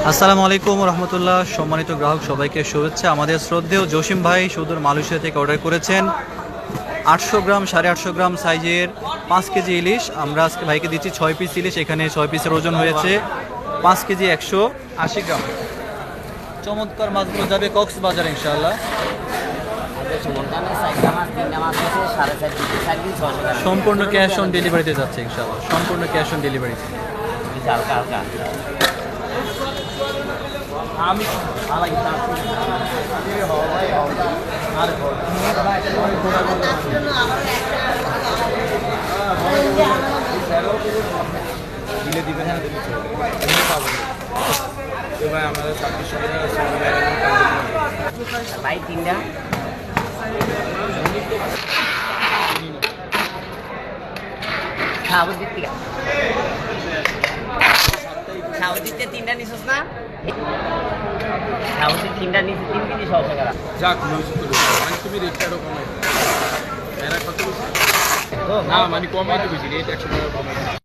আসসালামু আলাইকুম রহমতুল্লাহ। সম্মানিত গ্রাহক সবাইকে শুভেচ্ছা। আমাদের শ্রদ্ধেয় জসিম ভাই সুদূর মালয়েশিয়া থেকে অর্ডার করেছেন 800 গ্রাম 850 গ্রাম সাইজের 5 কেজি ইলিশ। আমরা আজকে ভাইকে দিচ্ছি 6 পিস ইলিশ। এখানে 6 পিসের ওজন হয়েছে 5 কেজি 180 গ্রাম। চমৎকার মাছগুলো যাবে কক্সবাজার ইনশাআল্লাহ। সম্পূর্ণ ক্যাশ অন ডেলিভারিতে যাচ্ছে ইনশাআল্লাহ, সম্পূর্ণ ক্যাশ অন ডেলিভারিতে। আমি দিলে দিবেন হ্যাঁ ভাই আমাদের 26 ভাই তিনটা খাবার দিতে খাবার দিতে তিনটা নিছিস না খাবার দিতে তিনটা নিছি 3 কেজি 600 টাকা যাক লইছি তো মানে তুমি রেটটা আরো কমাই এরা কত বেশি না মানে কমাই তো বেশি রেট 100 টাকা কমাই